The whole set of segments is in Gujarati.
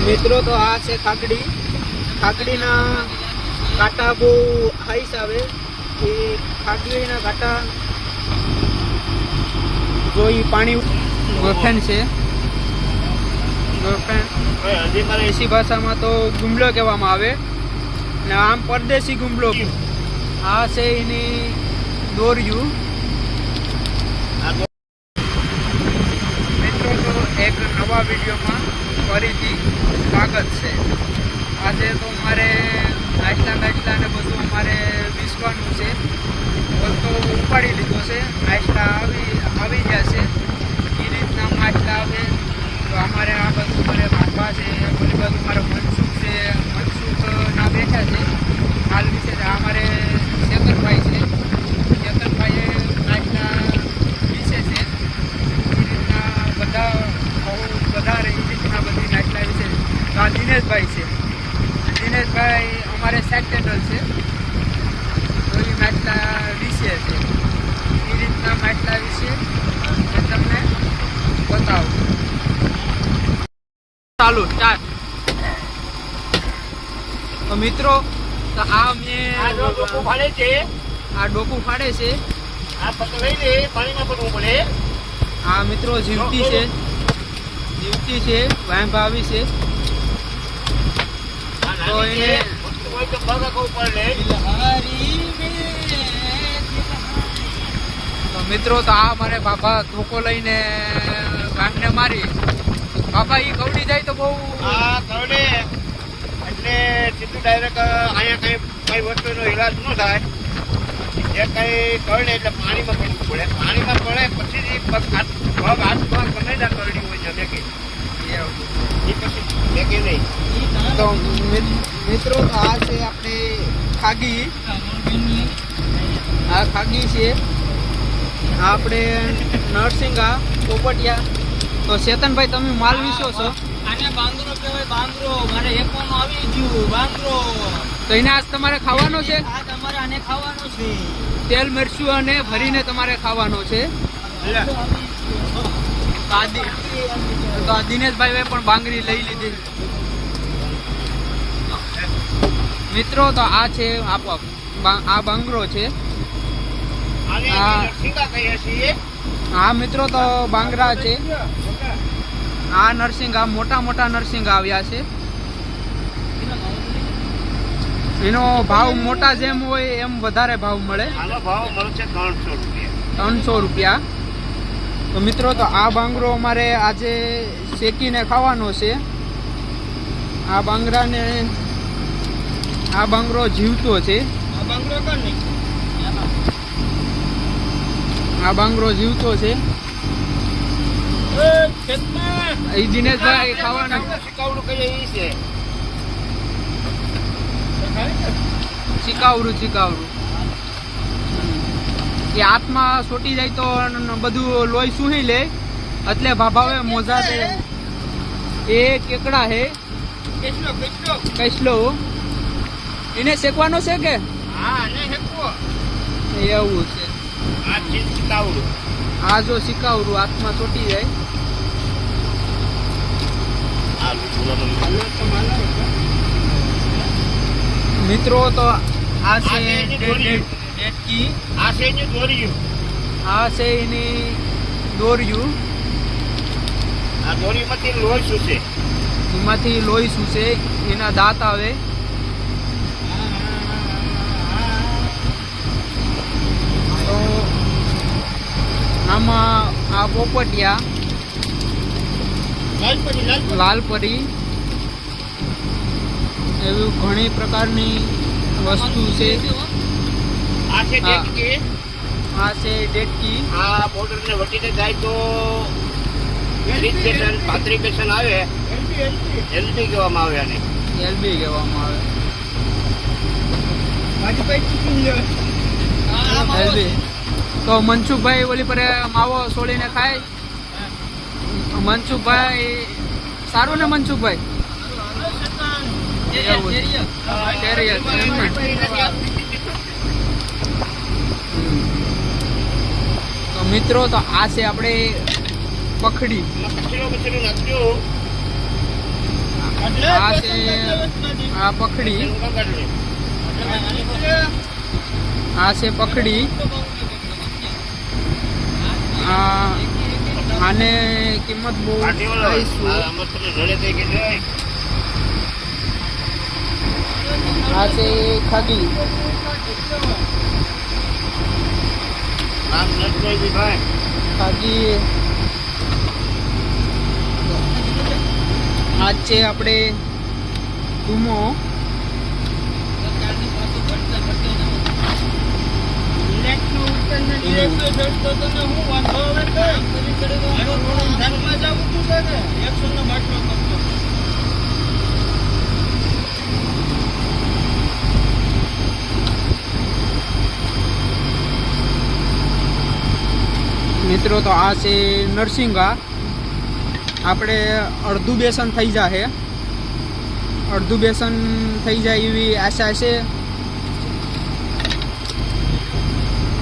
મિત્રો તો આ છે ખાકડી. ખાકડીના કાંટા બહુ હાઈસ આવે. એ ખાકડીના કાંટા જો એ પાણી ગોફેન છે. ગોફેન દેશી ભાષામાં તો ગુમલો કહેવામાં આવે ને આમ પરદેશી ગુમલો. આ છે એની દોર્યું. મિત્રો તો એક નવા વિડીયોમાં ફરીથી સ્વાગત છે. આજે તો મારે નાસ્તા ને બધું અમારે વિસવાનું છે. તો ઉપાડી લીધો છે. નાસ્તા આવી ગયા છે. એ રીતના નાસ્તા આવે તો અમારે આ બધું મારે બાપા છે, ઓલી બાજુ મારે મનસુખ છે. મનસુખ ના બેઠા છે હાલ વિશે. અમારે શેખરભાઈ છે. શેખરભાઈએ નાસ્તા વિશે છે. એ રીતના વધારે એ રીતના બધી નાસ્તા વિશે. આ દિનેશભાઈ છે. દિનેશભાઈ અમારે સેટ ટેન્ડલ છે. તો એ નાસ્તા વિશે છે. એ રીતના નાસ્તા વિશે મેં તમને બતાવું. ચાલુ સ્ટાર્ટ. તો મિત્રો તો આ મેં ડોકું ફાડે છે. આ ડોકું ફાડે છે. આ પકડી લે પાણીમાં પડવું પડે. આ મિત્રો જીવતી છે. જીવતી છે. વાંભા આવી છે. તો એને તો બગા કહું પડે. તો મિત્રો તો આ મારે બાપા ધોકો લઈને કાંઠને મારી. બાપા એ કવડી જાય તો બહુ આ કરડે એટલે સીધું ડાયરેક્ટ અહીંયા કઈ વસ્તુનો ઈલાજ ન થાય. જે કઈ કરડે એટલે પાણીમાં પડવું પડે. પાણીમાં પડે પછી પગ હાથમાં ગમે ના કરડી હોય જમે કે એ પછી મેકે નહીં. તો મિત્રો આ છે આપણે ખાગી. આ ખાગી છે. આપણે નરસિંગા પોપટિયા. તો ચેતનભાઈ તમે માલ વિશો છો. આને બાંગરો કહેવાય. બાંગરો મારે એકવાનું આવી ગયું. બાંગરો તો એને આજ તમારે ખાવાનો છે. આ તમારે આને ખાવાનો છે. તેલ મરચું અને ભરીને તમારે ખાવાનો છે. તો આ દિનેશભાઈ પણ બાંગરી લઈ લીધી. મિત્રો તો આ છે આ બાંગરો છે. હા મિત્રો તો બાંગરા છે. આ નરસિંગા મોટા નરસિંગા આવ્યા છે. એનો ભાવ મોટા જેમ હોય એમ વધારે ભાવ મળે. આનો ભાવ મળશે 300 રૂપિયા. 300 રૂપિયા. તો મિત્રો તો આ બાંગરો અમારે આજે શેકીને ખાવાનો છે. આ બાંગરો જીવતો છે. આ બાંગરો કર નહીં. આ બાંગરો જીવતો છે. એ દિનેશભાઈ ખાવાનો. શીખવડું કહીએ ઈ છે. ચીકાવરું એ હાથમાં સોટી જાય તો બધું લોહી સુહી લે એટલે ભાભાવે મોજા દે. એ કેકડા હે કૈસલો. એને શેકવાનો છે કે હા ને હેકવો એવું છે. આ ચીજ શીખવડું. આ જો શીકાવરું હાથમાં ચોટી જાય. મિત્રો તો આ છે ડેટકી. આ છે એની દોર્યું. આ છે એની દોર્યું. આ દોરીમાંથી લોહી શું છે. એમાંથી લોહી શું છે. એના દાંત આવે. તો આમાં આ પોપટિયા લાલપરી એવી ઘણી પ્રકારની વસ્તુ છે. આ છે ડેટકી. આ છે ડેટકી. આ બોર્ડર ને વટીને જાય તો પાત્રિકેશન આવે. એલબી કહેવામાં આવે આને. એલબી કહેવામાં આવે. એલબી. તો મનસુખભાઈ ઓલી પર માવો સોળીને ખાય. મનસુખભાઈ સારું ને મનસુખભાઈ. તો મિત્રો તો આ છે આપણે પખડી. આ છે આ પખડી, આ છે પખડી. આને કિંમત બહુ કહીશું. આ છે ખાગી. ખાગી આ છે આપણે ધૂમો. મિત્રો તો આ છે નરસિંગા. આપણે અડધું બેસન થઈ જાય, અડધું બેસન થઈ જાય એવી આશા છે.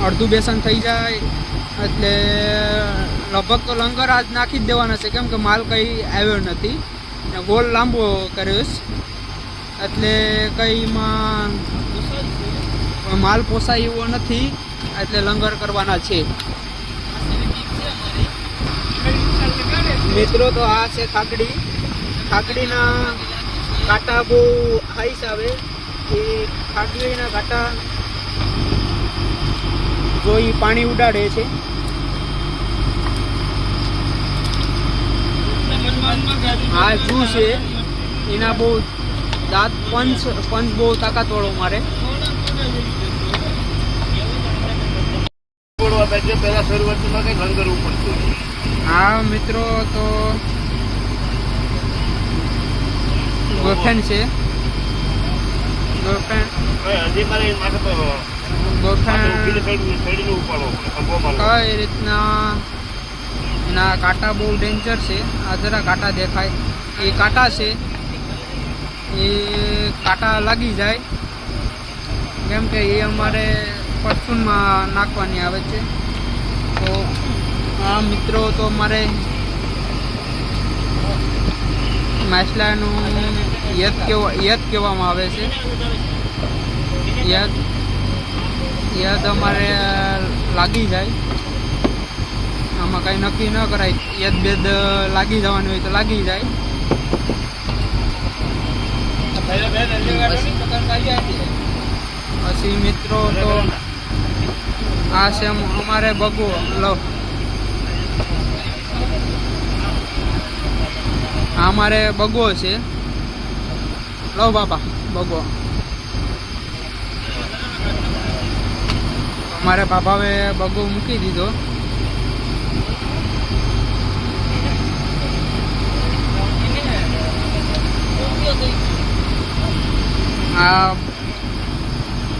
અડધું બેસન થઈ જાય એટલે લગભગ તો લંગર આજ નાખી જ દેવાના છે, કેમ કે માલ કંઈ આવ્યો નથી ને ગોળ લાંબો કર્યો છે એટલે કંઈમાં માલ પોસાય એવો નથી, એટલે લંગર કરવાના છે. મિત્રો તો આ છે ખાકડી. ખાકડીના કાંટા બહુ હાઈસ આવે. એ ખાકડીના કાંટા જોઈ પાણી ઉડાડે છે. આ જૂ છે એના બહુ દાંત પંચ બહુ તાકાતવાળો મારે. પેલા શરૂઆતમાં કઈ ઘર કરવું પડતું. હા મિત્રો તો ગોફેન છે. ગોફેન હજી મારે માથે ગોફેન ઉપાડો કઈ રીતના એના કાંટા બહુ ડેન્જર છે. આ જરા કાંટા દેખાય એ કાંટા છે, એ કાંટા લાગી જાય કેમ કે એ અમારે પરચૂનમાં નાખવાની આવે છે. તો આ મિત્રો તો મારે માછલાનું યદ કહેવામાં આવે છે. યદ અમારે લાગી જાય, આમાં કંઈ નક્કી ન કરાય. યદ બેદ લાગી જવાની હોય તો લાગી જાય. પછી મિત્રો તો આ છે અમારે બગો. લો આ અમારે બગો છે. લો બાપા બગો. અમારે બાપાએ બગો મૂકી દીધો.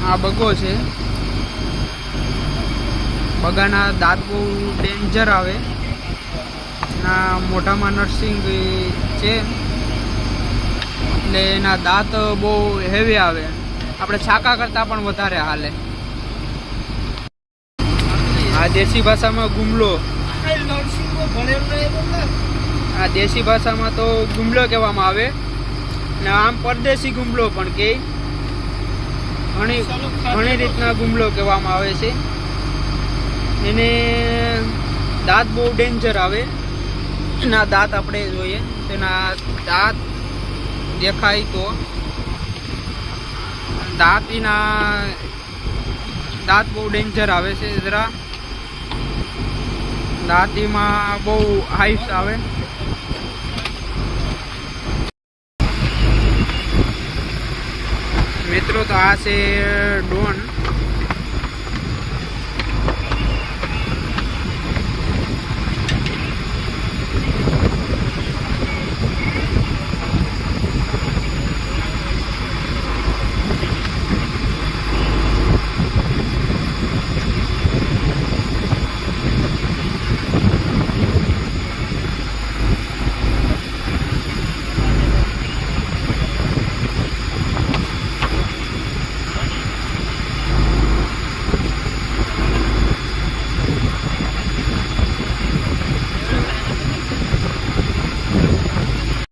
આ બગો છે. બગાના દાંત બહુ ડેન્જર આવે. ના મોઢામાં નર્સિંગ છે એટલે એના દાંત બહુ હેવી આવે. આપણે છાકા કરતાં પણ વધારે હાલે. આ દેશી ભાષામાં ગુમલો. આ દેશી ભાષામાં તો ગુમલો કહેવામાં આવે ને આમ પરદેશી ગુમલો પણ કહે. ઘણી રીતના ગુમલો કહેવામાં આવે છે. એને દાંત બહુ ડેન્જર આવે. એના દાંત આપણે જોઈએ, તેના દાંત દેખાય તો દાંત બહુ ડેન્જર આવે છે. જરા દાંતીમાં બહુ હાઈસ આવે. મિત્રો તો આ છે ડોન.